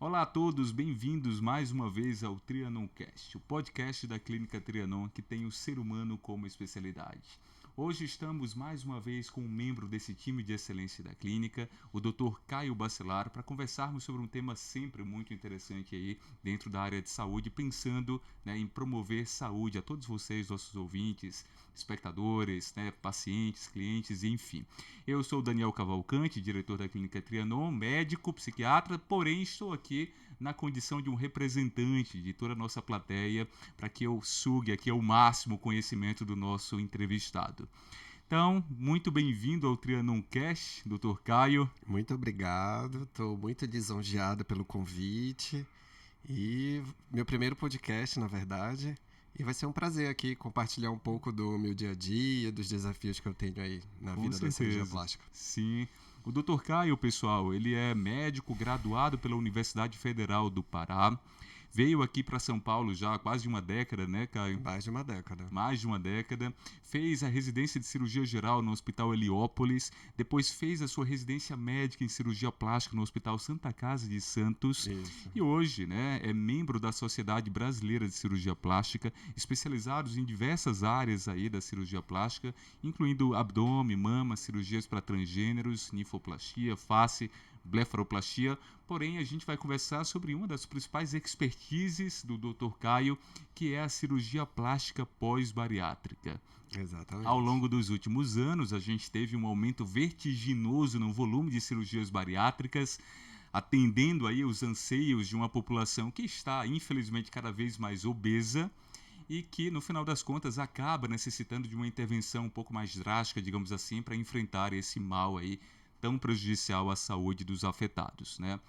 Olá a todos, bem-vindos mais uma vez ao TrianonCast, o podcast da Clínica Trianon que tem o ser humano como especialidade. Hoje estamos mais uma vez com um membro desse time de excelência da clínica, o Dr. Caio Bacelar, para conversarmos sobre um tema sempre muito interessante aí dentro da área de saúde, pensando em promover saúde a todos vocês, nossos ouvintes, espectadores, pacientes, clientes, enfim. Eu sou o Daniel Cavalcante, diretor da Clínica Trianon, médico, psiquiatra, porém estou aqui na condição de um representante de toda a nossa plateia para que eu sugue aqui ao máximo conhecimento do nosso entrevistado. Então, muito bem-vindo ao TrianonCast, Dr. Caio. Muito obrigado, estou muito lisonjeado pelo convite e meu primeiro podcast, na verdade, e vai ser um prazer aqui compartilhar um pouco do meu dia a dia, dos desafios que eu tenho aí na vida da cirurgia plástica. Sim. O Dr. Caio, pessoal, ele é médico graduado pela Universidade Federal do Pará. Veio aqui para São Paulo já há quase uma década, né, Caio? Mais de uma década. Mais de uma década. Fez a residência de cirurgia geral no Hospital Heliópolis. Depois fez a sua residência médica em cirurgia plástica no Hospital Santa Casa de Santos. Isso. E hoje, é membro da Sociedade Brasileira de Cirurgia Plástica, especializados em diversas áreas aí da cirurgia plástica, incluindo abdômen, mama, cirurgias para transgêneros, ninfoplastia, face, blefaroplastia. Porém, a gente vai conversar sobre uma das principais expertises do Dr. Caio, que é a cirurgia plástica pós-bariátrica. Exatamente. Ao longo dos últimos anos, a gente teve um aumento vertiginoso no volume de cirurgias bariátricas, atendendo aí os anseios de uma população que está, infelizmente, cada vez mais obesa e que, no final das contas, acaba necessitando de uma intervenção um pouco mais drástica, digamos assim, para enfrentar esse mal aí tão prejudicial à saúde dos afetados, né?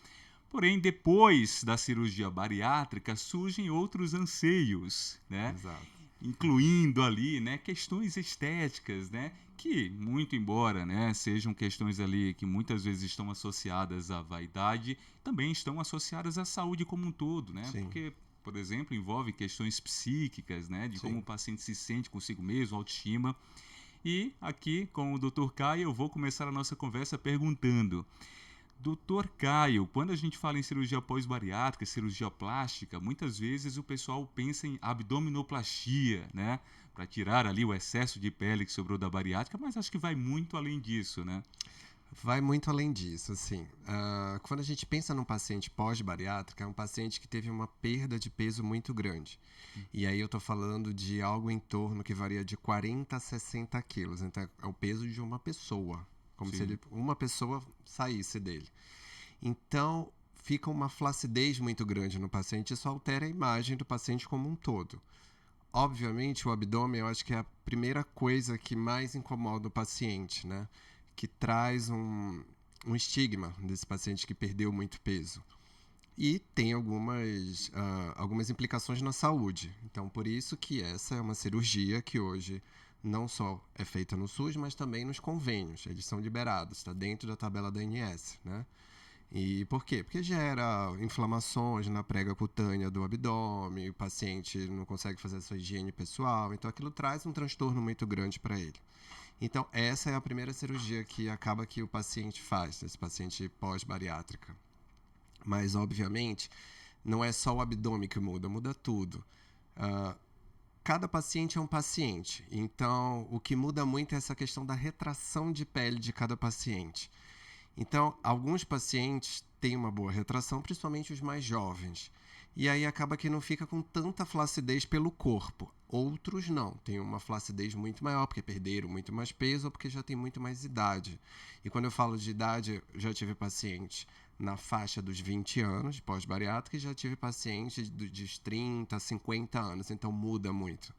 Porém, depois da cirurgia bariátrica, surgem outros anseios, né? Exato. Incluindo ali, questões estéticas, que, muito embora, sejam questões ali que muitas vezes estão associadas à vaidade, também estão associadas à saúde como um todo, né? Sim. Porque, por exemplo, envolve questões psíquicas, de como o paciente se sente consigo mesmo, autoestima. E aqui, com o Dr. Caio, eu vou começar a nossa conversa perguntando: Dr. Caio, quando a gente fala em cirurgia pós-bariátrica, cirurgia plástica, muitas vezes o pessoal pensa em abdominoplastia, para tirar ali o excesso de pele que sobrou da bariátrica, mas acho que vai muito além disso, né? Vai muito além disso, assim. Quando a gente pensa num paciente pós-bariátrica, é um paciente que teve uma perda de peso muito grande. E aí eu tô falando de algo em torno que varia de 40 a 60 quilos. Então é o peso de uma pessoa, como Sim. se uma pessoa saísse dele. Então fica uma flacidez muito grande no paciente, isso altera a imagem do paciente como um todo. Obviamente, o abdômen eu acho que é a primeira coisa que mais incomoda o paciente, né? Que traz um estigma desse paciente que perdeu muito peso. E tem algumas implicações na saúde. Então, por isso que essa é uma cirurgia que hoje não só é feita no SUS, mas também nos convênios. Eles são liberados, está dentro da tabela da ANS, né? E por quê? Porque gera inflamações na prega cutânea do abdômen, o paciente não consegue fazer a sua higiene pessoal, então aquilo traz um transtorno muito grande para ele. Então, essa é a primeira cirurgia que acaba que o paciente faz, esse paciente pós-bariátrica. Mas, obviamente, não é só o abdômen que muda tudo. Cada paciente é um paciente, então o que muda muito é essa questão da retração de pele de cada paciente. Então, alguns pacientes têm uma boa retração, principalmente os mais jovens. E aí acaba que não fica com tanta flacidez pelo corpo. Outros não, tem uma flacidez muito maior, porque perderam muito mais peso ou porque já tem muito mais idade. E quando eu falo de idade, eu já tive paciente na faixa dos 20 anos, de pós-bariátrica, e já tive paciente de 30, 50 anos, então muda muito.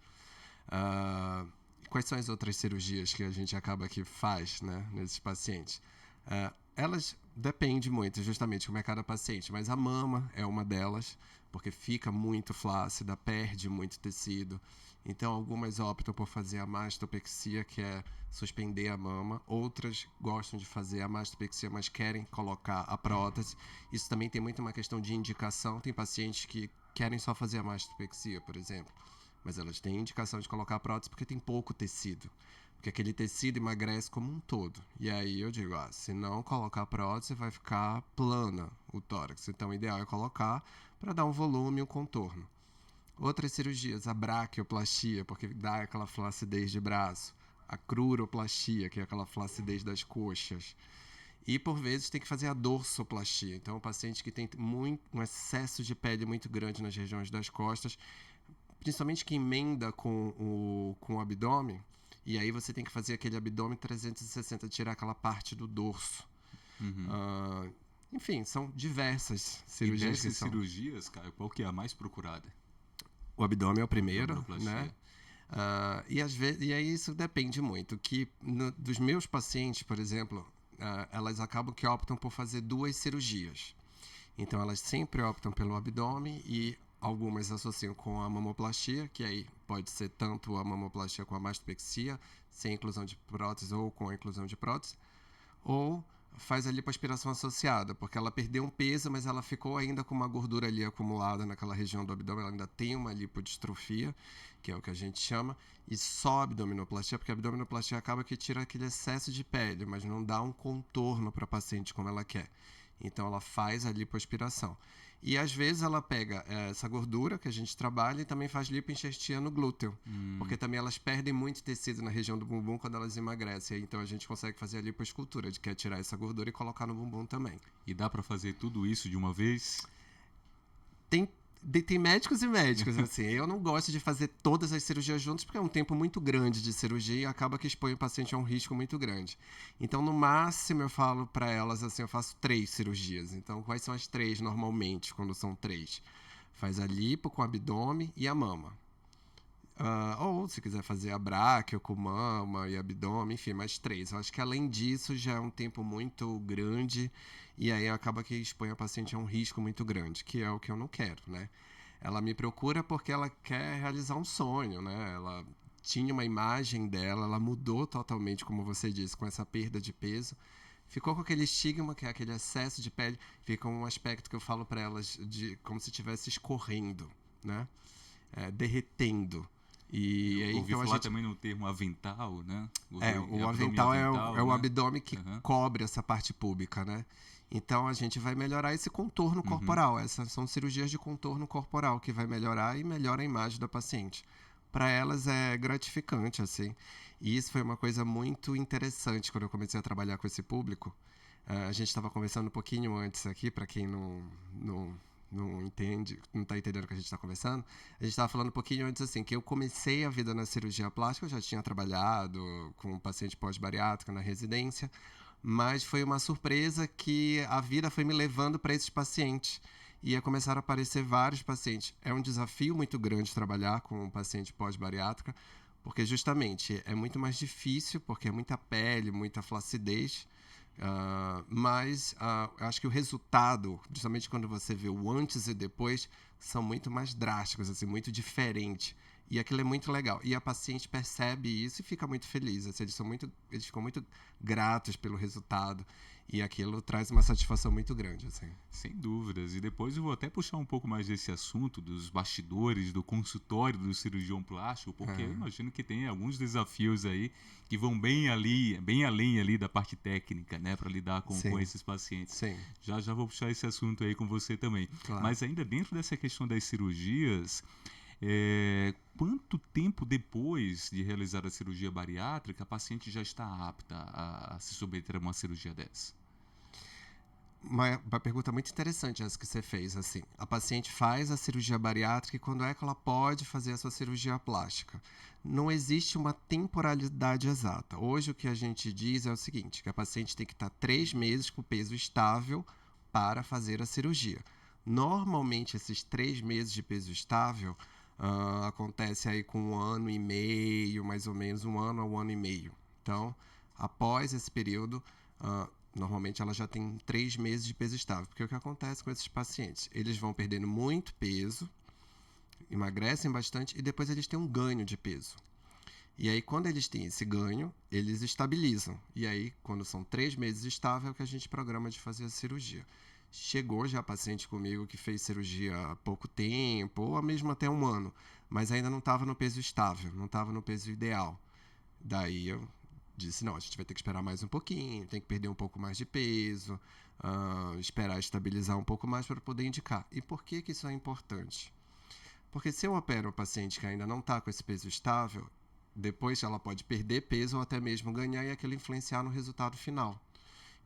Quais são as outras cirurgias que a gente acaba que faz, nesses pacientes? Elas dependem muito, justamente, como é cada paciente, mas a mama é uma delas, porque fica muito flácida, perde muito tecido. Então, algumas optam por fazer a mastopexia, que é suspender a mama. Outras gostam de fazer a mastopexia, mas querem colocar a prótese. Isso também tem muito uma questão de indicação. Tem pacientes que querem só fazer a mastopexia, por exemplo, mas elas têm indicação de colocar a prótese porque tem pouco tecido. porque aquele tecido emagrece como um todo. E aí eu digo, se não colocar prótese, vai ficar plana o tórax. Então, o ideal é colocar para dar um volume e um contorno. Outras cirurgias, a braquioplastia, porque dá aquela flacidez de braço. A cruroplastia, que é aquela flacidez das coxas. E, por vezes, tem que fazer a dorsoplastia. Então, o paciente que tem um excesso de pele muito grande nas regiões das costas, principalmente que emenda com o abdômen, e aí você tem que fazer aquele abdômen 360, tirar aquela parte do dorso. Enfim, são diversas cirurgias. E dessas cirurgias, cara, qual que é a mais procurada? O abdômen é o primeiro, né? E aí isso depende muito. Dos meus pacientes, por exemplo, elas acabam que optam por fazer 2 cirurgias. Então, elas sempre optam pelo abdômen e algumas associam com a mamoplastia, que aí pode ser tanto a mamoplastia com a mastopexia, sem inclusão de prótese ou com a inclusão de prótese, ou faz a lipoaspiração associada, porque ela perdeu um peso, mas ela ficou ainda com uma gordura ali acumulada naquela região do abdômen, ela ainda tem uma lipodistrofia, que é o que a gente chama, e só abdominoplastia, porque a abdominoplastia acaba que tira aquele excesso de pele, mas não dá um contorno para a paciente como ela quer. Então, ela faz a lipoaspiração. E, às vezes, ela pega essa gordura que a gente trabalha e também faz lipoenxertia no glúteo. Porque também elas perdem muito tecido na região do bumbum quando elas emagrecem. Então, a gente consegue fazer a lipoescultura, de que é tirar essa gordura e colocar no bumbum também. E dá para fazer tudo isso de uma vez? Tem médicos e médicos, assim. Eu não gosto de fazer todas as cirurgias juntas porque é um tempo muito grande de cirurgia e acaba que expõe o paciente a um risco muito grande. Então, no máximo, eu falo para elas assim, eu faço 3 cirurgias. Então, quais são as 3 normalmente, quando são 3? Faz a lipo com o abdômen e a mama. Ou, se quiser fazer a bráquio com mama e abdômen, enfim, mais 3. Eu acho que, além disso, já é um tempo muito grande e aí acaba que expõe a paciente a um risco muito grande, que é o que eu não quero, né? Ela me procura porque ela quer realizar um sonho, né? Ela tinha uma imagem dela, ela mudou totalmente, como você disse, com essa perda de peso. Ficou com aquele estigma, que é aquele excesso de pele, fica um aspecto que eu falo para elas de como se estivesse escorrendo, né? Derretendo. E aí, ouvi falar também no termo avental, né? O avental é o abdômen que cobre essa parte pública, né? Então, a gente vai melhorar esse contorno corporal. Essas são cirurgias de contorno corporal que vai melhorar e melhora a imagem da paciente. Para elas é gratificante, assim. E isso foi uma coisa muito interessante quando eu comecei a trabalhar com esse público. A gente estava conversando um pouquinho antes aqui, para quem não entende, não está entendendo o que a gente está conversando, a gente estava falando um pouquinho antes assim, que eu comecei a vida na cirurgia plástica, eu já tinha trabalhado com um paciente pós-bariátrica na residência, mas foi uma surpresa que a vida foi me levando para esses pacientes. Ia começar a aparecer vários pacientes. É um desafio muito grande trabalhar com um paciente pós-bariátrica, porque justamente é muito mais difícil, porque é muita pele, muita flacidez, mas acho que o resultado, justamente quando você vê o antes e depois, são muito mais drásticos, assim, muito diferentes. E aquilo é muito legal. E a paciente percebe isso e fica muito feliz. Assim, eles ficam muito gratos pelo resultado. E aquilo traz uma satisfação muito grande. Assim. Sem dúvidas. E depois eu vou até puxar um pouco mais desse assunto, dos bastidores, do consultório do cirurgião plástico, porque eu imagino que tem alguns desafios aí que vão bem além ali da parte técnica, né, para lidar com esses pacientes. Sim. Já vou puxar esse assunto aí com você também. Claro. Mas ainda dentro dessa questão das cirurgias, quanto tempo depois de realizar a cirurgia bariátrica a paciente já está apta a se submeter a uma cirurgia dessa? Uma pergunta muito interessante essa que você fez. Assim, a paciente faz a cirurgia bariátrica e quando é que ela pode fazer a sua cirurgia plástica? Não existe uma temporalidade exata. Hoje o que a gente diz é o seguinte, que a paciente tem que estar 3 meses com peso estável para fazer a cirurgia. Normalmente esses 3 meses de peso estável acontece aí com 1 ano e meio, mais ou menos 1 ano a 1 ano e meio. Então, após esse período, normalmente ela já tem 3 meses de peso estável. Porque o que acontece com esses pacientes? Eles vão perdendo muito peso, emagrecem bastante e depois eles têm um ganho de peso. E aí, quando eles têm esse ganho, eles estabilizam. E aí, quando são 3 meses estável, é o que a gente programa de fazer a cirurgia. Chegou já paciente comigo que fez cirurgia há pouco tempo, ou mesmo até 1 ano, mas ainda não estava no peso estável, não estava no peso ideal. Daí eu disse, não, a gente vai ter que esperar mais um pouquinho, tem que perder um pouco mais de peso, esperar estabilizar um pouco mais para poder indicar. E por que isso é importante? Porque se eu opero uma paciente que ainda não está com esse peso estável, depois ela pode perder peso ou até mesmo ganhar e aquilo influenciar no resultado final.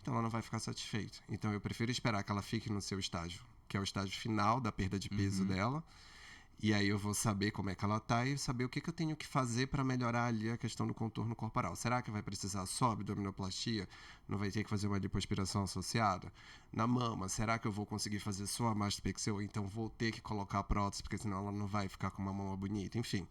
Então ela não vai ficar satisfeita. Então eu prefiro esperar que ela fique no seu estágio, que é o estágio final da perda de peso dela. E aí eu vou saber como é que ela tá e saber o que eu tenho que fazer para melhorar ali a questão do contorno corporal. Será que vai precisar só abdominoplastia? Não vai ter que fazer uma lipoaspiração associada? Na mama, será que eu vou conseguir fazer só a mastopexia ou então vou ter que colocar a prótese, porque senão ela não vai ficar com uma mama bonita? Enfim,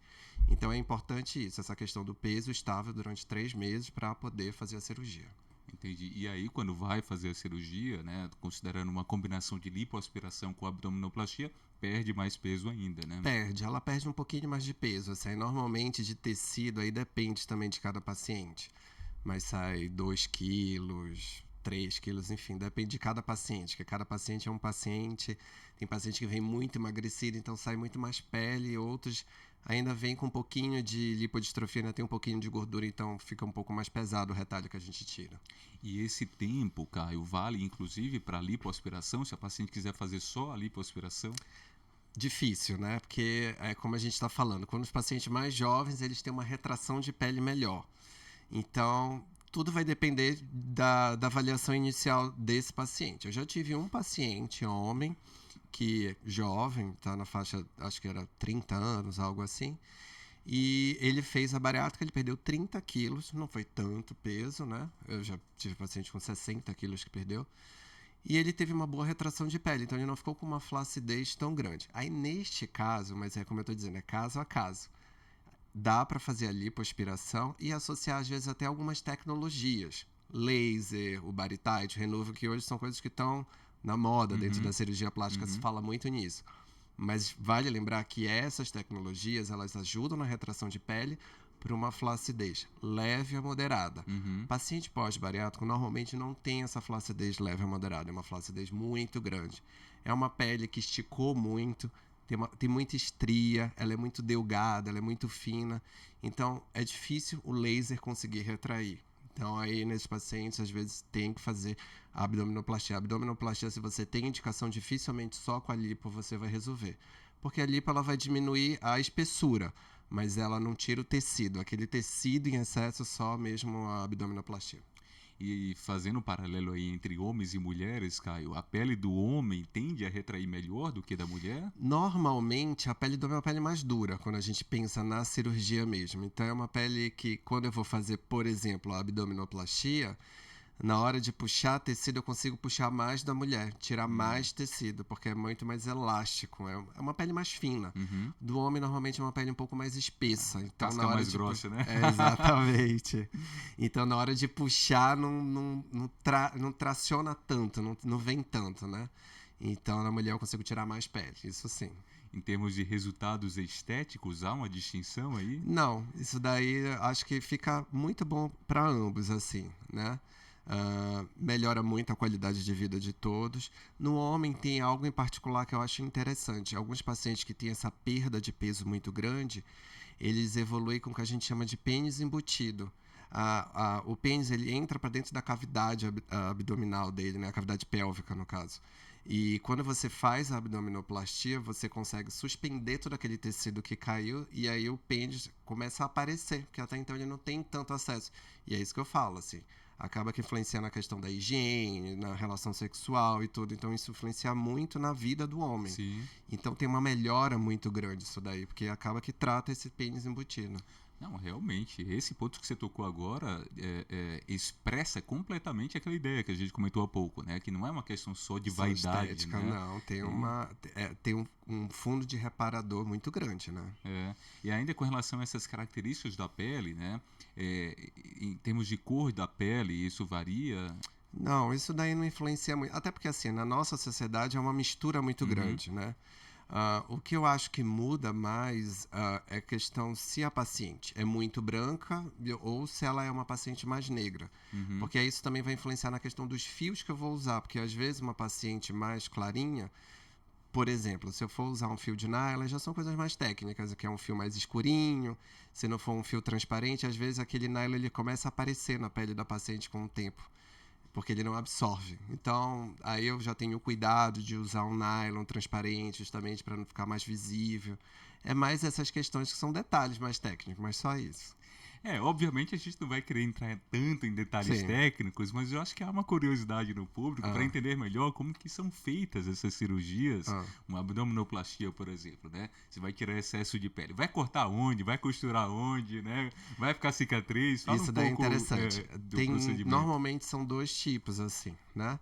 então é importante isso, essa questão do peso estável durante 3 meses para poder fazer a cirurgia. Entendi. E aí, quando vai fazer a cirurgia, né, considerando uma combinação de lipoaspiração com abdominoplastia, perde mais peso ainda, né? Ela perde um pouquinho mais de peso. Assim, normalmente de tecido, aí depende também de cada paciente. Mas sai 2 quilos, 3 quilos, enfim, depende de cada paciente, porque cada paciente é um paciente. Tem paciente que vem muito emagrecido, então sai muito mais pele, outros ainda vem com um pouquinho de lipodistrofia, ainda tem um pouquinho de gordura, então fica um pouco mais pesado o retalho que a gente tira. E esse tempo, Caio, vale inclusive para lipoaspiração, se a paciente quiser fazer só a lipoaspiração? Difícil, né? Porque é como a gente está falando, quando os pacientes mais jovens, eles têm uma retração de pele melhor. Então, tudo vai depender da avaliação inicial desse paciente. Eu já tive um paciente, homem, que jovem, tá na faixa, acho que era 30 anos, algo assim, e ele fez a bariátrica, ele perdeu 30 quilos, não foi tanto peso, né? Eu já tive paciente com 60 quilos que perdeu, e ele teve uma boa retração de pele, então ele não ficou com uma flacidez tão grande. Aí, neste caso, mas é como eu estou dizendo, é caso a caso, dá para fazer a lipoaspiração e associar, às vezes, até algumas tecnologias. Laser, o Baritite, o Renuvo, que hoje são coisas que estão na moda dentro da cirurgia plástica, se fala muito nisso. Mas vale lembrar que essas tecnologias, elas ajudam na retração de pele para uma flacidez leve a moderada. Paciente pós-bariátrico normalmente não tem essa flacidez leve a moderada, é uma flacidez muito grande. É uma pele que esticou muito, tem muita estria, ela é muito delgada, ela é muito fina, então é difícil o laser conseguir retrair. Então aí nesses pacientes às vezes tem que fazer a abdominoplastia. A abdominoplastia, se você tem indicação, dificilmente só com a lipo você vai resolver, porque a lipo ela vai diminuir a espessura, mas ela não tira o tecido, aquele tecido em excesso, só mesmo a abdominoplastia. E fazendo um paralelo aí entre homens e mulheres, Caio, a pele do homem tende a retrair melhor do que da mulher? Normalmente, a pele do homem é uma pele mais dura, quando a gente pensa na cirurgia mesmo. Então, é uma pele que, quando eu vou fazer, por exemplo, a abdominoplastia, na hora de puxar tecido, eu consigo puxar mais da mulher, tirar mais tecido, porque é muito mais elástico, é uma pele mais fina. Do homem, normalmente, é uma pele um pouco mais espessa. Então, casca na hora mais grossa, né? Exatamente. Então, na hora de puxar, não traciona tanto, não vem tanto, né? Então, na mulher, eu consigo tirar mais pele, isso sim. Em termos de resultados estéticos, há uma distinção aí? Não, isso daí acho que fica muito bom para ambos, assim, né? Melhora muito a qualidade de vida de todos. No homem tem algo em particular que eu acho interessante. Alguns pacientes que têm essa perda de peso muito grande, eles evoluem com o que a gente chama de pênis embutido. O pênis ele entra para dentro da cavidade abdominal dele, né? A cavidade pélvica, no caso. E quando você faz a abdominoplastia, você consegue suspender todo aquele tecido que caiu e aí o pênis começa a aparecer, porque até então ele não tem tanto acesso. E é isso que eu falo, assim. Acaba que influencia na questão da higiene, na relação sexual e tudo. Então, isso influencia muito na vida do homem. Sim. Então, tem uma melhora muito grande isso daí, porque acaba que trata esse pênis embutido. Não, realmente, esse ponto que você tocou agora expressa completamente aquela ideia que a gente comentou há pouco, né? Que não é uma questão só de vaidade, estética, né? não. Tem um fundo de reparador muito grande, né? E ainda com relação a essas características da pele, né? Em termos de cor da pele, isso varia? Não, isso daí não influencia muito. Até porque, assim, na nossa sociedade é uma mistura muito grande, né? O que eu acho que muda mais é a questão se a paciente é muito branca ou se ela é uma paciente mais negra. Porque isso também vai influenciar na questão dos fios que eu vou usar. Porque às vezes uma paciente mais clarinha Por exemplo, se eu for usar um fio de nylon, já são coisas mais técnicas, que é um fio mais escurinho. Se não for um fio transparente, às vezes aquele nylon ele começa a aparecer na pele da paciente com o tempo, porque ele não absorve. Então, aí eu já tenho cuidado de usar um nylon transparente, justamente para não ficar mais visível. É mais essas questões que são detalhes mais técnicos, mas só isso. Obviamente a gente não vai querer entrar tanto em detalhes Sim. técnicos, mas eu acho que há uma curiosidade no público para entender melhor como que são feitas essas cirurgias, uma abdominoplastia, por exemplo, né? Você vai tirar excesso de pele, vai cortar onde, vai costurar onde, né? Vai ficar cicatriz? Fala Isso um daí é pouco interessante. do procedimento. Normalmente são 2 tipos, assim, né?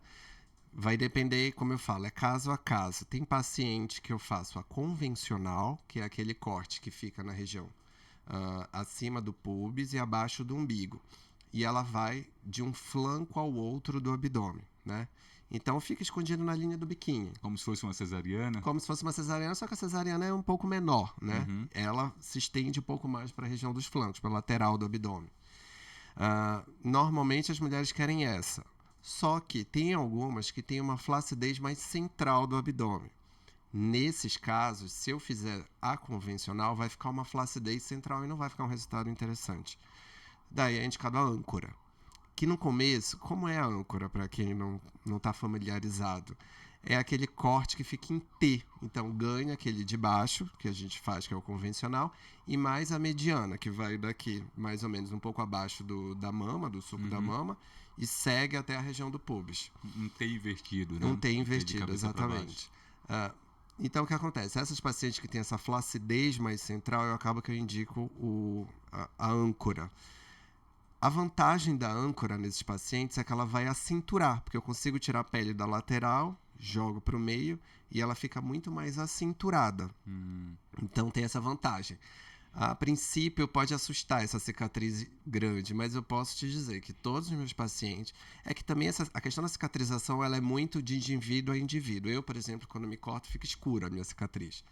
Vai depender, como eu falo, é caso a caso. Tem paciente que eu faço a convencional, que é aquele corte que fica na região acima do pubis e abaixo do umbigo. E ela vai de um flanco ao outro do abdômen, né? Então fica escondido na linha do biquíni. Como se fosse uma cesariana? Como se fosse uma cesariana, só que a cesariana é um pouco menor, né? Uhum. Ela se estende um pouco mais para a região dos flancos, para a lateral do abdômen. Normalmente as mulheres querem essa. Só que tem algumas que têm uma flacidez mais central do abdômen. Nesses casos, se eu fizer a convencional, vai ficar uma flacidez central e não vai ficar um resultado interessante. Daí é indicado a âncora. Que no começo, como é a âncora, para quem não está familiarizado? É aquele corte que fica em T. Então, ganha aquele de baixo, que a gente faz, que é o convencional, e mais a mediana, que vai daqui, mais ou menos, um pouco abaixo da mama, do suco da mama, e segue até a região do pubis. Um T invertido, né? Um T invertido, exatamente. Então, o que acontece? Essas pacientes que têm essa flacidez mais central, eu acabo que eu indico a âncora. A vantagem da âncora nesses pacientes é que ela vai acinturar, porque eu consigo tirar a pele da lateral, jogo para o meio e ela fica muito mais acinturada. Então tem essa vantagem. A princípio pode assustar essa cicatriz grande, mas eu posso te dizer que todos os meus pacientes... É que também a questão da cicatrização ela é muito de indivíduo a indivíduo. Eu, por exemplo, quando me corto, fica escura a minha cicatriz.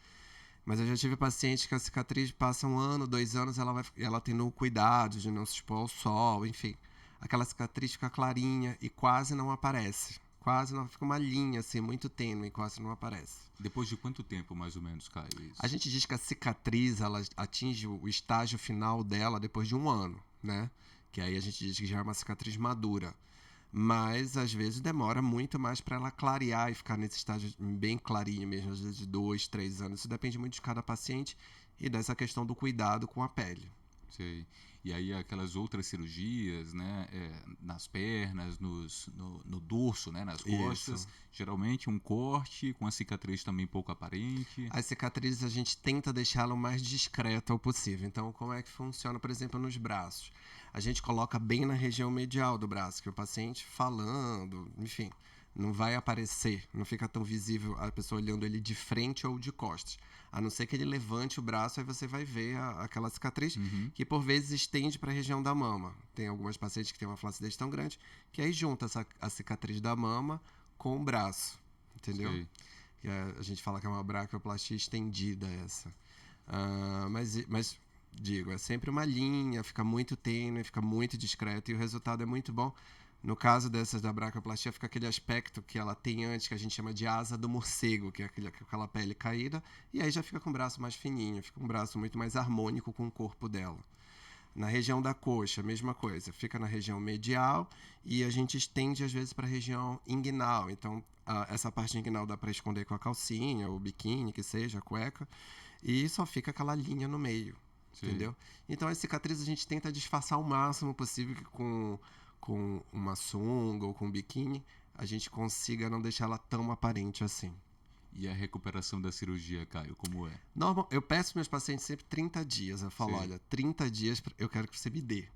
Mas eu já tive pacientes que a cicatriz passa 1 ano, 2 anos, ela tendo cuidado de não se expor ao sol, enfim. Aquela cicatriz fica clarinha e quase não aparece. Quase não, fica uma linha assim, muito tênue, quase não aparece. Depois de quanto tempo, mais ou menos, Caio? Isso? A gente diz que a cicatriz, ela atinge o estágio final dela depois de 1 ano, né? Que aí a gente diz que já é uma cicatriz madura. Mas, às vezes, demora muito mais para ela clarear e ficar nesse estágio bem clarinho mesmo, às vezes de 2, 3 anos. Isso depende muito de cada paciente e dessa questão do cuidado com a pele. Sei. E aí aquelas outras cirurgias, né, nas pernas, no dorso, né, nas costas, Isso. geralmente um corte com a cicatriz também pouco aparente. As cicatrizes a gente tenta deixá-la o mais discreta ao possível. Então, como é que funciona, por exemplo, nos braços? A gente coloca bem na região medial do braço, que o paciente falando, enfim, não vai aparecer, não fica tão visível a pessoa olhando ele de frente ou de costas. A não ser que ele levante o braço, aí você vai ver aquela cicatriz, que por vezes estende para a região da mama. Tem algumas pacientes que têm uma flacidez tão grande que aí junta a cicatriz da mama com o braço, entendeu? Sei. A gente fala que é uma braquioplastia estendida essa. Mas digo, é sempre uma linha, fica muito tênue, fica muito discreto e o resultado é muito bom. No caso dessas da braquioplastia, fica aquele aspecto que ela tem antes, que a gente chama de asa do morcego, que é aquela pele caída, e aí já fica com o braço mais fininho, fica um braço muito mais harmônico com o corpo dela. Na região da coxa, mesma coisa, fica na região medial e a gente estende às vezes para a região inguinal. Então, essa parte inguinal dá para esconder com a calcinha, ou biquíni, que seja, a cueca, e só fica aquela linha no meio, entendeu? Então, as cicatrizes a gente tenta disfarçar o máximo possível que com uma sunga ou com um biquíni, a gente consiga não deixar ela tão aparente assim. E a recuperação da cirurgia, Caio, como é? Eu peço para meus pacientes sempre 30 dias. Eu falo, olha, 30 dias eu quero que você me dê.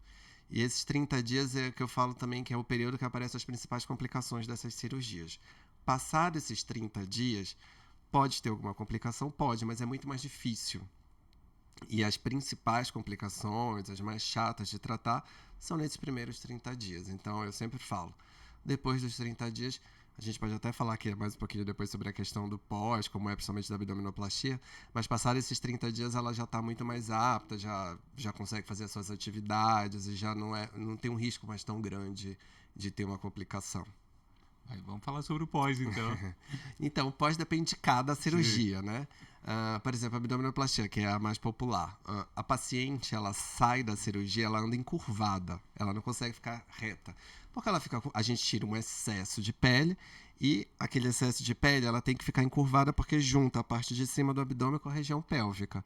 E esses 30 dias é que eu falo também que é o período que aparecem as principais complicações dessas cirurgias. Passado esses 30 dias, pode ter alguma complicação? Pode, mas é muito mais difícil. E as principais complicações, as mais chatas de tratar, são nesses primeiros 30 dias. Então, eu sempre falo, depois dos 30 dias, a gente pode até falar aqui mais um pouquinho depois sobre a questão do pós, como é principalmente da abdominoplastia, mas passados esses 30 dias, ela já está muito mais apta, já consegue fazer as suas atividades e já não tem um risco mais tão grande de ter uma complicação. Aí vamos falar sobre o pós, então. Então, o pós depende de cada cirurgia, né? Por exemplo, a abdominoplastia, que é a mais popular. A paciente, ela sai da cirurgia, ela anda encurvada. Ela não consegue ficar reta. Porque a gente tira um excesso de pele e aquele excesso de pele, ela tem que ficar encurvada porque junta a parte de cima do abdômen com a região pélvica.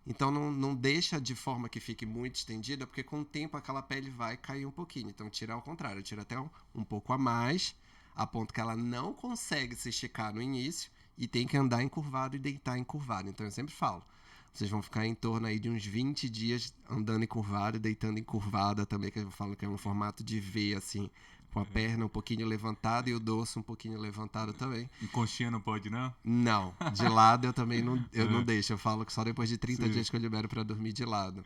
Então, não deixa de forma que fique muito estendida, porque com o tempo aquela pele vai cair um pouquinho. Então, tira ao contrário, tira até um pouco a mais, a ponto que ela não consegue se esticar no início e tem que andar encurvado e deitar encurvado. Então eu sempre falo, vocês vão ficar em torno aí de uns 20 dias andando encurvado e deitando encurvada também, que eu falo que é um formato de V, assim, com a perna um pouquinho levantada e o dorso um pouquinho levantado também. Em conchinha não pode, não? Não, de lado eu também não deixo. Eu falo que só depois de 30 dias que eu libero para dormir de lado.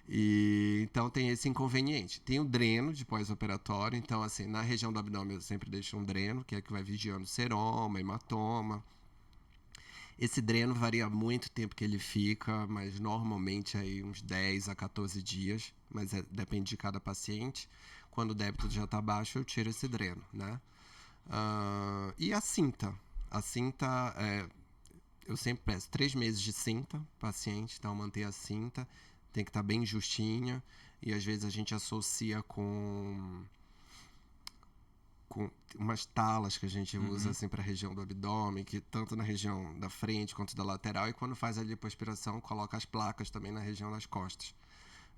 E então tem esse inconveniente. Tem o dreno de pós-operatório. Então, assim, na região do abdômen eu sempre deixo um dreno, que é que vai vigiando seroma, hematoma. Esse dreno varia muito o tempo que ele fica, mas normalmente aí uns 10 a 14 dias, mas depende de cada paciente. Quando o débito já está baixo, eu tiro esse dreno, né? E a cinta. A cinta, eu sempre peço 3 meses de cinta, paciente, então manter a cinta. Tem que estar bem justinha. E às vezes a gente associa com umas talas que a gente usa assim, para a região do abdômen, que tanto na região da frente quanto da lateral. E quando faz a lipoaspiração, coloca as placas também na região das costas,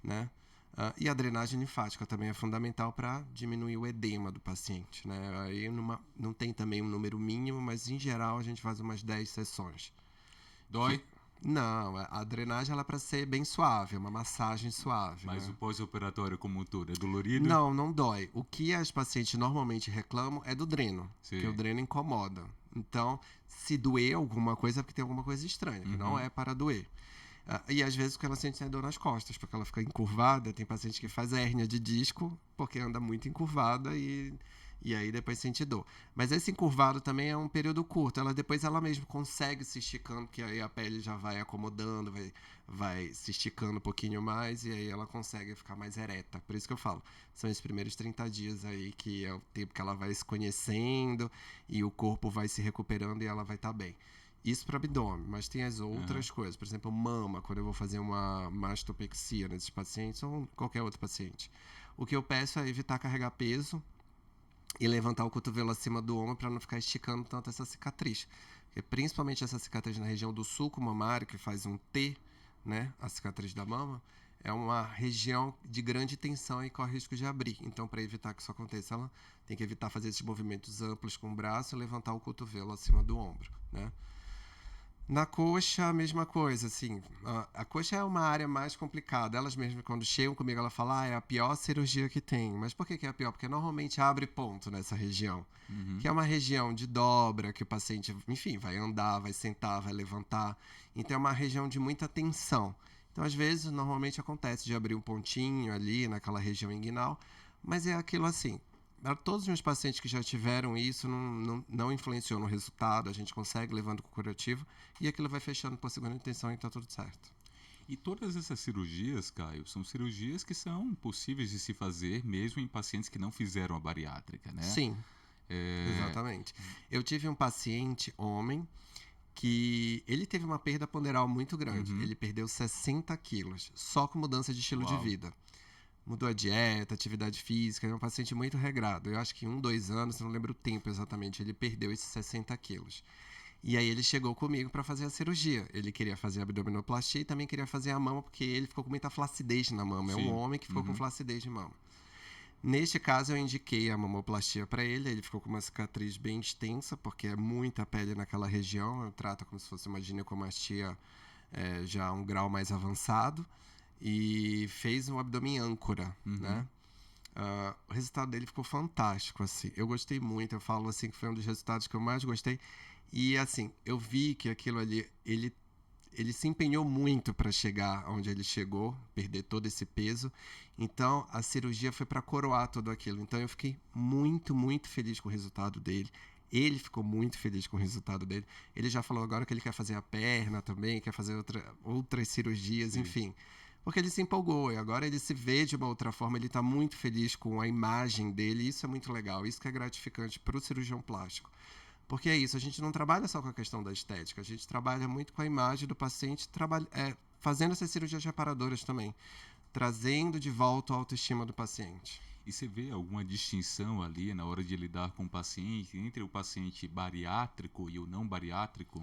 né? E a drenagem linfática também é fundamental para diminuir o edema do paciente, né? Aí não tem também um número mínimo, mas em geral a gente faz umas 10 sessões. Dói? Não, a drenagem ela é para ser bem suave, é uma massagem suave. Mas né? o pós-operatório como um todo é dolorido? Não dói. O que as pacientes normalmente reclamam é do dreno, Sim. que o dreno incomoda. Então, se doer alguma coisa é porque tem alguma coisa estranha, que não é para doer. E às vezes o que ela sente é dor nas costas, porque ela fica encurvada. Tem paciente que faz hérnia de disco porque anda muito encurvada e aí depois sente dor. Mas esse encurvado também é um período curto. Depois ela mesma consegue se esticando, porque aí a pele já vai acomodando, vai se esticando um pouquinho mais e aí ela consegue ficar mais ereta. Por isso que eu falo, são esses primeiros 30 dias aí que é o tempo que ela vai se conhecendo e o corpo vai se recuperando e ela vai estar bem. Isso para abdômen, mas tem as outras coisas. Por exemplo, mama, quando eu vou fazer uma mastopexia nesses pacientes ou qualquer outro paciente. O que eu peço é evitar carregar peso e levantar o cotovelo acima do ombro para não ficar esticando tanto essa cicatriz. Porque principalmente essa cicatriz na região do sulco mamário, que faz um T, né, a cicatriz da mama, é uma região de grande tensão e corre risco de abrir. Então, para evitar que isso aconteça, ela tem que evitar fazer esses movimentos amplos com o braço e levantar o cotovelo acima do ombro, né? Na coxa, a mesma coisa, assim, a coxa é uma área mais complicada. Elas mesmas, quando chegam comigo, ela fala, é a pior cirurgia que tem. Mas por que é a pior? Porque normalmente abre ponto nessa região, que é uma região de dobra, que o paciente, enfim, vai andar, vai sentar, vai levantar. Então é uma região de muita tensão. Então, às vezes, normalmente acontece de abrir um pontinho ali naquela região inguinal, mas é aquilo assim. Todos os meus pacientes que já tiveram isso não influenciou no resultado, a gente consegue levando com o curativo e aquilo vai fechando por segunda intenção e está tudo certo. E todas essas cirurgias, Caio, são cirurgias que são possíveis de se fazer mesmo em pacientes que não fizeram a bariátrica, né? Sim, exatamente. Eu tive um paciente, homem, que ele teve uma perda ponderal muito grande. Ele perdeu 60 quilos, só com mudança de estilo de vida. Mudou a dieta, atividade física, é um paciente muito regrado. Eu acho que em 2 anos, não lembro o tempo exatamente, ele perdeu esses 60 quilos. E aí ele chegou comigo para fazer a cirurgia. Ele queria fazer a abdominoplastia e também queria fazer a mama, porque ele ficou com muita flacidez na mama. Sim. É um homem que ficou com flacidez de mama. Neste caso, eu indiquei a mamoplastia para ele. Ele ficou com uma cicatriz bem extensa, porque é muita pele naquela região. Eu trato como se fosse uma ginecomastia já a um grau mais avançado. E fez um abdômen âncora, né? O resultado dele ficou fantástico, assim. Eu gostei muito, eu falo assim que foi um dos resultados que eu mais gostei. E assim, eu vi que aquilo ali, ele se empenhou muito para chegar onde ele chegou, perder todo esse peso. Então, a cirurgia foi para coroar tudo aquilo. Então, eu fiquei muito, muito feliz com o resultado dele. Ele ficou muito feliz com o resultado dele. Ele já falou agora que ele quer fazer a perna também, quer fazer outras cirurgias, enfim. porque ele se empolgou e agora ele se vê de uma outra forma, ele está muito feliz com a imagem dele, e isso é muito legal, isso que é gratificante para o cirurgião plástico. Porque é isso, a gente não trabalha só com a questão da estética, a gente trabalha muito com a imagem do paciente, fazendo essas cirurgias reparadoras também, trazendo de volta a autoestima do paciente. E você vê alguma distinção ali na hora de lidar com o paciente, entre o paciente bariátrico e o não bariátrico?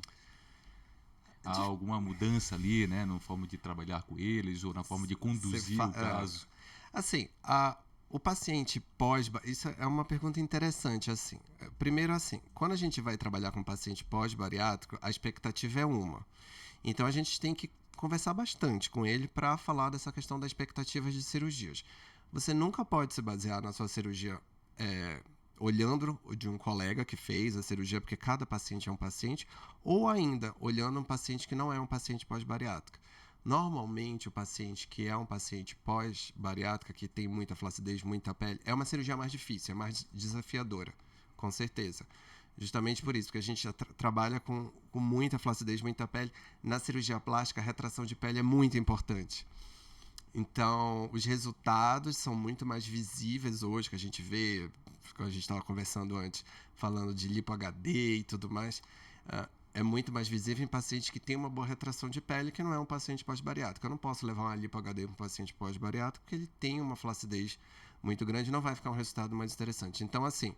Há alguma mudança ali, né, na forma de trabalhar com eles ou na forma de conduzir o caso? Assim, o paciente isso é uma pergunta interessante, assim. Primeiro, assim, quando a gente vai trabalhar com um paciente pós-bariátrico, a expectativa é uma. Então, a gente tem que conversar bastante com ele para falar dessa questão das expectativas de cirurgias. Você nunca pode se basear na sua cirurgia olhando de um colega que fez a cirurgia, porque cada paciente é um paciente, ou ainda olhando um paciente que não é um paciente pós-bariátrica. Normalmente, o paciente que é um paciente pós-bariátrica, que tem muita flacidez, muita pele, é uma cirurgia mais difícil, é mais desafiadora, com certeza. Justamente por isso, porque a gente já trabalha com muita flacidez, muita pele. Na cirurgia plástica, a retração de pele é muito importante. Então, os resultados são muito mais visíveis hoje, que a gente vê, como a gente estava conversando antes, falando de lipo HD e tudo mais, é muito mais visível em pacientes que têm uma boa retração de pele, que não é um paciente pós-bariátrico. Eu não posso levar uma lipo HD para um paciente pós-bariátrico, porque ele tem uma flacidez muito grande e não vai ficar um resultado mais interessante. Então, assim,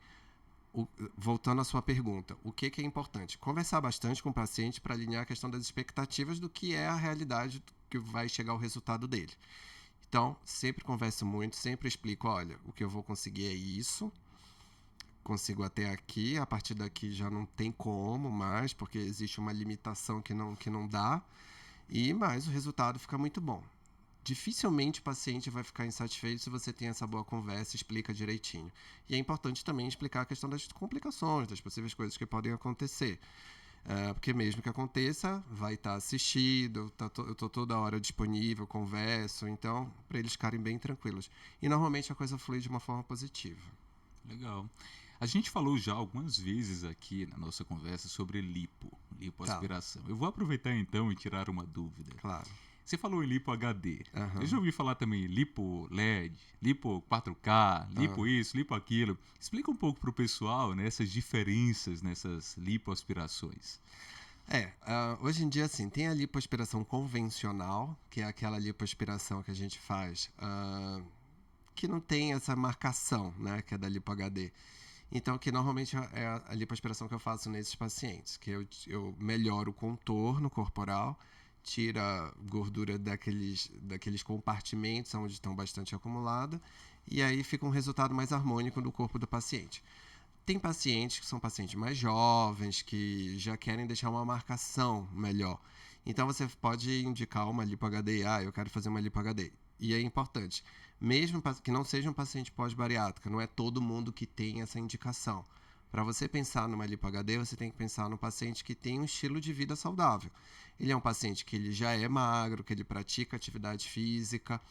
voltando à sua pergunta, o que é importante? Conversar bastante com o paciente para alinhar a questão das expectativas do que é a realidade que vai chegar o resultado dele. Então, sempre converso muito, sempre explico, olha, o que eu vou conseguir é isso, consigo até aqui, a partir daqui já não tem como mais, porque existe uma limitação que não dá, mas o resultado fica muito bom. Dificilmente o paciente vai ficar insatisfeito se você tem essa boa conversa e explica direitinho. E é importante também explicar a questão das complicações, das possíveis coisas que podem acontecer. Porque mesmo que aconteça, vai estar assistido, eu estou toda hora disponível, converso, então, para eles ficarem bem tranquilos. E normalmente a coisa flui de uma forma positiva. Legal. A gente falou já algumas vezes aqui na nossa conversa sobre lipoaspiração. Eu vou aproveitar então e tirar uma dúvida. Claro. Você falou em lipo HD. Uhum. Eu já ouvi falar também lipo LED, lipo 4K, lipo isso, lipo aquilo. Explica um pouco para o pessoal, né, essas diferenças nessas lipoaspirações. Hoje em dia, assim, tem a lipoaspiração convencional, que é aquela lipoaspiração que a gente faz, que não tem essa marcação, né, que é da lipo HD. Então, que normalmente é a lipoaspiração que eu faço nesses pacientes, que eu melhoro o contorno corporal, tira gordura daqueles compartimentos onde estão bastante acumulada, e aí fica um resultado mais harmônico do corpo do paciente. Tem pacientes que são pacientes mais jovens, que já querem deixar uma marcação melhor. Então, você pode indicar uma lipo HD, eu quero fazer uma lipo HD. E é importante, mesmo que não seja um paciente pós-bariátrica, não é todo mundo que tem essa indicação. Para você pensar numa lipo HD, você tem que pensar no paciente que tem um estilo de vida saudável. Ele é um paciente que ele já é magro, que ele pratica atividade física,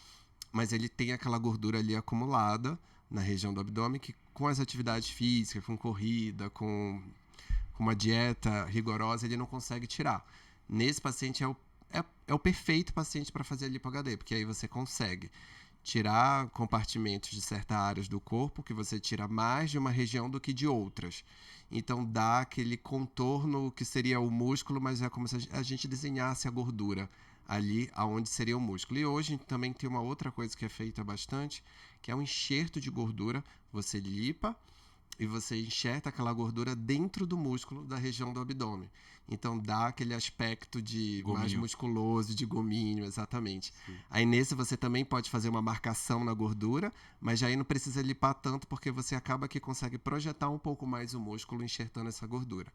mas ele tem aquela gordura ali acumulada na região do abdômen que com as atividades físicas, com corrida, com uma dieta rigorosa, ele não consegue tirar. Nesse paciente é o perfeito paciente para fazer a lipo HD, porque aí você consegue tirar compartimentos de certas áreas do corpo, que você tira mais de uma região do que de outras. Então, dá aquele contorno que seria o músculo, mas é como se a gente desenhasse a gordura ali aonde seria o músculo. E hoje também tem uma outra coisa que é feita bastante, que é um enxerto de gordura. Você lipa e você enxerta aquela gordura dentro do músculo da região do abdômen. Então, dá aquele aspecto de gominho. Mais musculoso, de gominho, exatamente. Sim. Aí, nesse, você também pode fazer uma marcação na gordura, mas já aí não precisa lipar tanto, porque você acaba que consegue projetar um pouco mais o músculo enxertando essa gordura.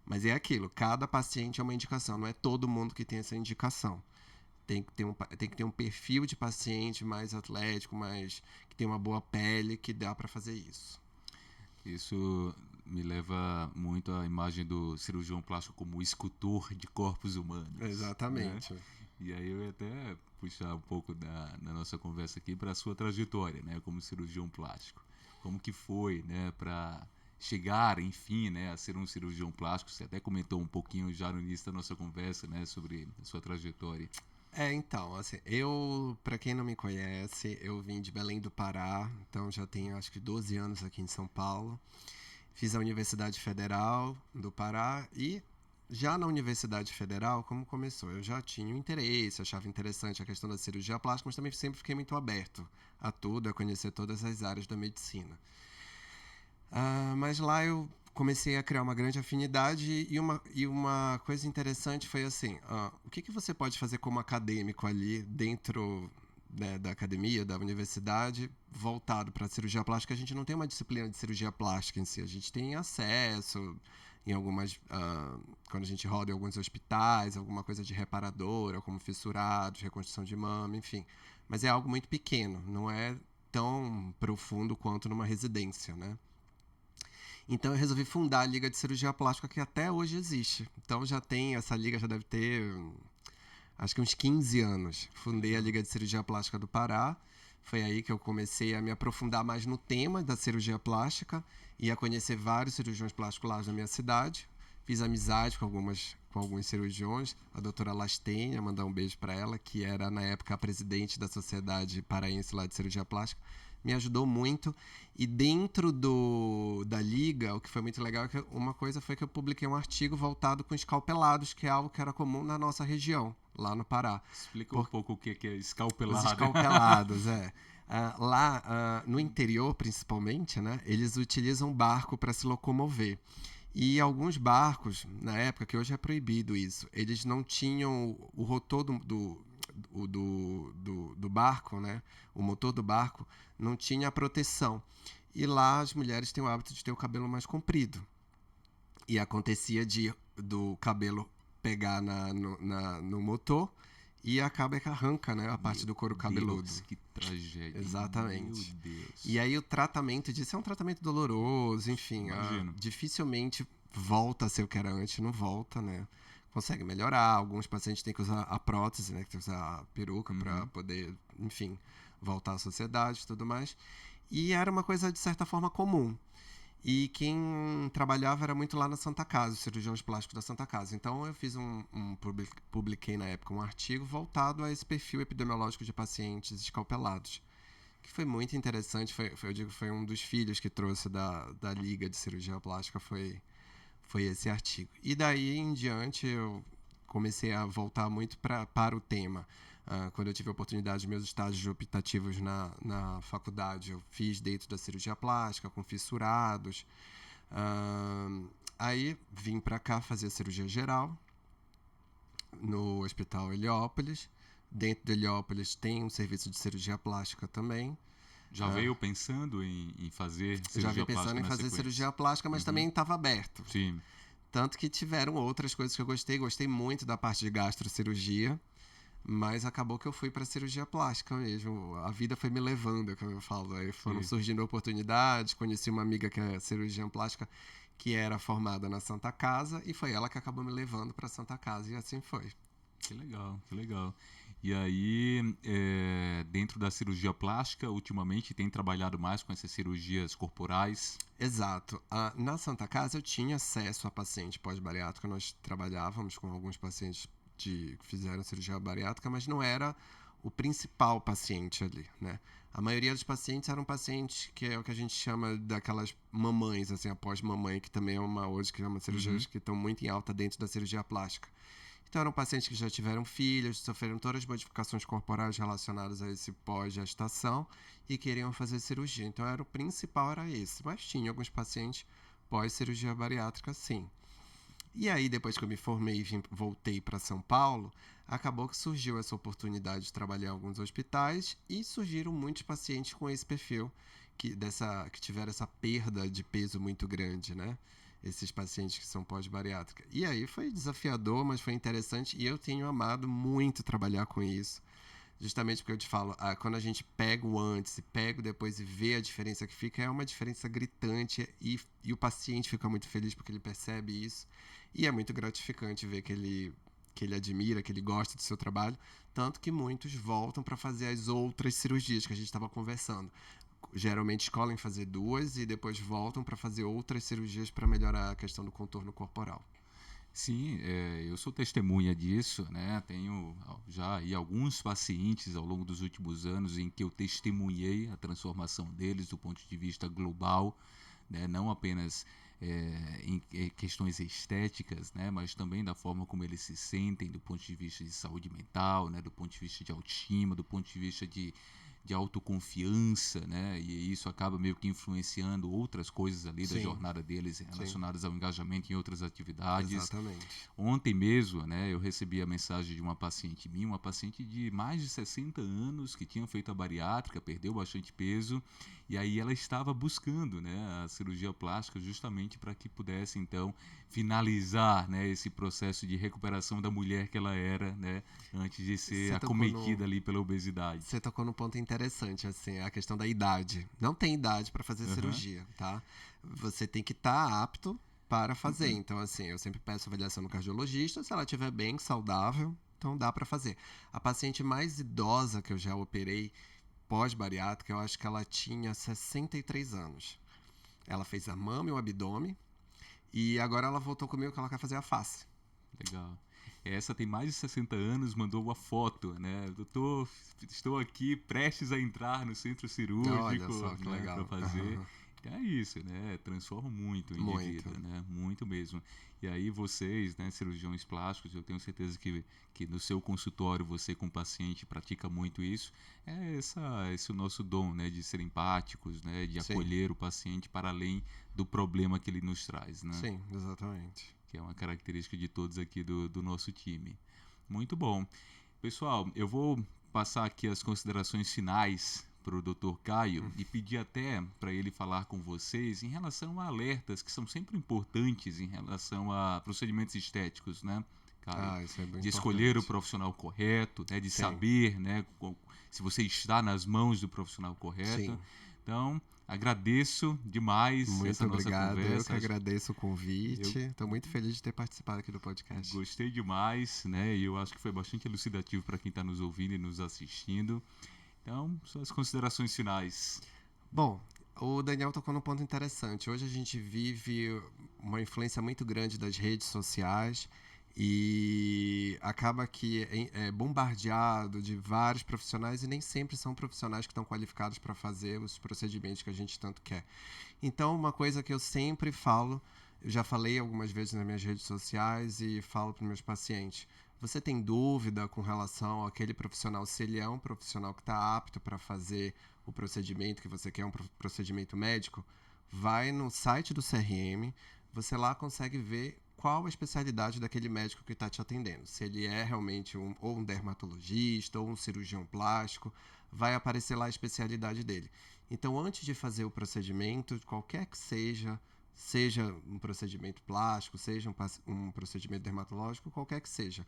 Mas é aquilo, cada paciente é uma indicação, não é todo mundo que tem essa indicação. Tem que ter um perfil de paciente mais atlético, que tem uma boa pele, que dá para fazer isso. Isso me leva muito à imagem do cirurgião plástico como escultor de corpos humanos. Exatamente. Né? E aí eu ia até puxar um pouco da nossa conversa aqui para a sua trajetória, né, como cirurgião plástico. Como que foi, né, para chegar, enfim, né, a ser um cirurgião plástico? Você até comentou um pouquinho já no início da nossa conversa, né, sobre a sua trajetória. Então, assim, pra quem não me conhece, eu vim de Belém do Pará, então já tenho acho que 12 anos aqui em São Paulo. Fiz a Universidade Federal do Pará e já na Universidade Federal, como começou? Eu já tinha um interesse, achava interessante a questão da cirurgia plástica, mas também sempre fiquei muito aberto a tudo, a conhecer todas as áreas da medicina. Mas lá eu comecei a criar uma grande afinidade e uma coisa interessante foi assim, o que você pode fazer como acadêmico ali dentro, né, da academia, da universidade, voltado para a cirurgia plástica? A gente não tem uma disciplina de cirurgia plástica em si, a gente tem acesso em algumas, quando a gente roda em alguns hospitais, alguma coisa de reparadora, como fissurados, reconstrução de mama, enfim. Mas é algo muito pequeno, não é tão profundo quanto numa residência, né? Então eu resolvi fundar a Liga de Cirurgia Plástica, que até hoje existe. Então já tem, essa liga já deve ter, acho que uns 15 anos. Fundei a Liga de Cirurgia Plástica do Pará. Foi aí que eu comecei a me aprofundar mais no tema da cirurgia plástica e a conhecer vários cirurgiões plásticos lá na minha cidade. Fiz amizade com alguns cirurgiões. A doutora Lastênia, mandar um beijo para ela, que era na época a presidente da Sociedade Paraense lá de Cirurgia Plástica. Me ajudou muito. E dentro da liga, o que foi muito legal é que uma coisa foi que eu publiquei um artigo voltado com escalpelados, que é algo que era comum na nossa região, lá no Pará. Explica um pouco o que é escalpelado. Os escalpelados, lá, no interior, principalmente, né, eles utilizam barco para se locomover. E alguns barcos, na época, que hoje é proibido isso, eles não tinham o rotor do barco, né? O motor do barco não tinha a proteção. E lá as mulheres têm o hábito de ter o cabelo mais comprido. E acontecia do cabelo pegar no motor e acaba que arranca, né, a parte do couro cabeludo. Deus, que tragédia. Exatamente. Meu Deus. E aí o tratamento disso é um tratamento doloroso, enfim. Dificilmente volta a ser o que era antes, não volta, né? Consegue melhorar. Alguns pacientes têm que usar a prótese, né? Que tem que usar a peruca para poder, enfim, voltar à sociedade e tudo mais. E era uma coisa, de certa forma, comum. E quem trabalhava era muito lá na Santa Casa, os cirurgiões plásticos da Santa Casa. Então eu publiquei na época um artigo voltado a esse perfil epidemiológico de pacientes escalpelados, que foi muito interessante. Foi um dos filhos que trouxe da Liga de Cirurgia Plástica, foi esse artigo. E daí em diante eu comecei a voltar muito para o tema. Quando eu tive a oportunidade de meus estágios optativos na faculdade, eu fiz dentro da cirurgia plástica, com fissurados. Aí vim para cá fazer cirurgia geral no Hospital Heliópolis. Dentro do Heliópolis tem um serviço de cirurgia plástica também. Já veio pensando em fazer cirurgia plástica? Já veio pensando em fazer cirurgia plástica, mas também estava aberto. Sim. Tanto que tiveram outras coisas que eu gostei. Gostei muito da parte de gastrocirurgia, mas acabou que eu fui para cirurgia plástica mesmo. A vida foi me levando, como eu falo. Aí foram surgindo oportunidades. Conheci uma amiga que é cirurgiã plástica, que era formada na Santa Casa, e foi ela que acabou me levando para a Santa Casa, e assim foi. Que legal, que legal. E aí, dentro da cirurgia plástica, ultimamente tem trabalhado mais com essas cirurgias corporais? Exato. Na Santa Casa eu tinha acesso a paciente pós-bariátrica. Nós trabalhávamos com alguns pacientes que fizeram cirurgia bariátrica, mas não era o principal paciente ali, né? A maioria dos pacientes eram pacientes que é o que a gente chama daquelas mamães, assim, após mamãe, que também é hoje que é uma cirurgia que estão muito em alta dentro da cirurgia plástica. Então eram pacientes que já tiveram filhos, sofreram todas as modificações corporais relacionadas a esse pós-gestação e queriam fazer cirurgia. Então o principal era esse, mas tinha alguns pacientes pós-cirurgia bariátrica, sim. E aí, depois que eu me formei e voltei para São Paulo, acabou que surgiu essa oportunidade de trabalhar em alguns hospitais e surgiram muitos pacientes com esse perfil, que tiveram essa perda de peso muito grande, né? Esses pacientes que são pós-bariátrica. E aí foi desafiador, mas foi interessante, e eu tenho amado muito trabalhar com isso. Justamente porque eu te falo, quando a gente pega o antes e pega o depois e vê a diferença que fica, é uma diferença gritante, e o paciente fica muito feliz porque ele percebe isso. E é muito gratificante ver que ele admira, que ele gosta do seu trabalho, tanto que muitos voltam para fazer as outras cirurgias que a gente estava conversando. Geralmente escolhem fazer 2 e depois voltam para fazer outras cirurgias para melhorar a questão do contorno corporal. Sim, eu sou testemunha disso, né? Tenho já aí alguns pacientes ao longo dos últimos anos em que eu testemunhei a transformação deles do ponto de vista global, né? Não apenas em questões estéticas, né? Mas também da forma como eles se sentem do ponto de vista de saúde mental, né? Do ponto de vista de autoestima, do ponto de vista de autoconfiança, né? E isso acaba meio que influenciando outras coisas ali da Sim, jornada deles sim, relacionadas ao engajamento em outras atividades. exatamente. Ontem mesmo, né, eu recebi a mensagem de uma paciente minha, uma paciente de mais de 60 anos que tinha feito a bariátrica, perdeu bastante peso, e aí ela estava buscando, né, a cirurgia plástica justamente para que pudesse então finalizar, né, esse processo de recuperação da mulher que ela era, né, antes de ser Você tocou no, acometida ali pela obesidade. Você tocou num ponto interessante, assim, a questão da idade. Não tem idade para fazer Aham. cirurgia, tá? Você tem que estar apto para fazer. Então, assim, eu sempre peço avaliação no cardiologista. Se ela estiver bem, saudável, então dá para fazer. A paciente mais idosa que eu já operei pós-bariátrica, eu acho que ela tinha 63 anos. Ela fez a mama e o abdômen. E agora ela voltou comigo que ela quer fazer a face. Legal. Essa tem mais de 60 anos, mandou uma foto, né? Doutor, estou aqui prestes a entrar no centro Olha cirúrgico, só que né, para legal. fazer. Então é isso, né? Transforma muito o Muito. indivíduo, né? Muito mesmo. E aí vocês, né, cirurgiões plásticos, eu tenho certeza que no seu consultório, você com o paciente pratica muito isso. Esse o nosso dom, né? De ser empáticos, né? De Sim, acolher o paciente para além do problema que ele nos traz, né? sim, exatamente. Que é uma característica de todos aqui do nosso time. Muito bom. Pessoal, eu vou passar aqui as considerações finais para o Dr. Caio e pedir até para ele falar com vocês em relação a alertas que são sempre importantes em relação a procedimentos estéticos, né, Caio? Ah, isso é bem De escolher o importante. profissional correto, né, de Sim, saber, né, se você está nas mãos do profissional correto. sim. Então, agradeço demais Muito essa nossa obrigado. Eu que conversa. agradeço o Eu convite. Estou muito feliz de ter participado aqui do podcast. Gostei demais, né? E eu acho que foi bastante elucidativo para quem está nos ouvindo e nos assistindo. Então, suas considerações finais. Bom, o Daniel tocou num ponto interessante. Hoje a gente vive uma influência muito grande das redes sociais e acaba que é bombardeado de vários profissionais e nem sempre são profissionais que estão qualificados para fazer os procedimentos que a gente tanto quer. Então, uma coisa que eu sempre falo, eu já falei algumas vezes nas minhas redes sociais e falo para os meus pacientes. Você tem dúvida com relação àquele profissional, se ele é um profissional que está apto para fazer o procedimento que você quer, um procedimento médico? Vai no site do CRM, você lá consegue ver qual a especialidade daquele médico que está te atendendo. Se ele é realmente ou um dermatologista ou um cirurgião plástico, vai aparecer lá a especialidade dele. Então, antes de fazer o procedimento, qualquer que seja um procedimento plástico, seja um procedimento dermatológico, qualquer que seja,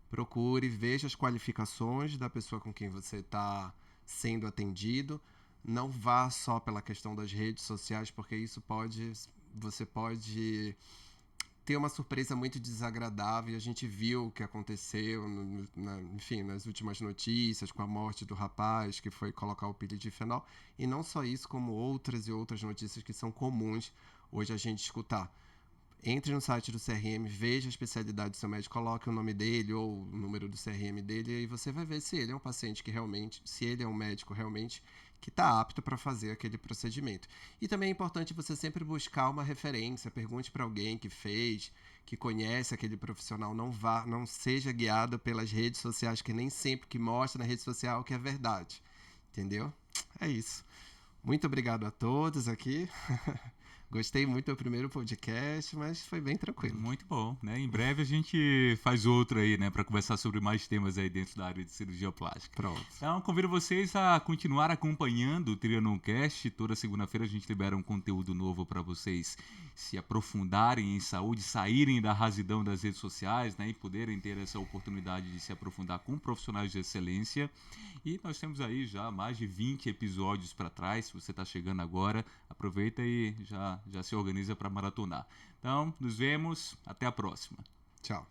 procure, veja as qualificações da pessoa com quem você está sendo atendido. Não vá só pela questão das redes sociais, porque você pode ter uma surpresa muito desagradável. E a gente viu o que aconteceu, enfim, nas últimas notícias, com a morte do rapaz que foi colocar o piridifenol. E não só isso, como outras e outras notícias que são comuns hoje a gente escutar. Entre no site do CRM, veja a especialidade do seu médico, coloque o nome dele ou o número do CRM dele, e aí você vai ver se ele é um paciente que realmente, se ele é um médico realmente que está apto para fazer aquele procedimento. E também é importante você sempre buscar uma referência, pergunte para alguém que fez, que conhece aquele profissional, não seja guiado pelas redes sociais, que nem sempre que mostra na rede social que é verdade. Entendeu? É isso. Muito obrigado a todos aqui. Gostei muito do primeiro podcast, mas foi bem tranquilo. Muito bom, né? Em breve a gente faz outro aí, né, para conversar sobre mais temas aí dentro da área de cirurgia plástica. Pronto. Então, convido vocês a continuar acompanhando o Trianon Cast. Toda segunda-feira a gente libera um conteúdo novo para vocês se aprofundarem em saúde, saírem da rasidão das redes sociais, né, e poderem ter essa oportunidade de se aprofundar com profissionais de excelência. E nós temos aí já mais de 20 episódios para trás. Se você está chegando agora, aproveita e já se organiza para maratonar. Então, nos vemos. Até a próxima. Tchau.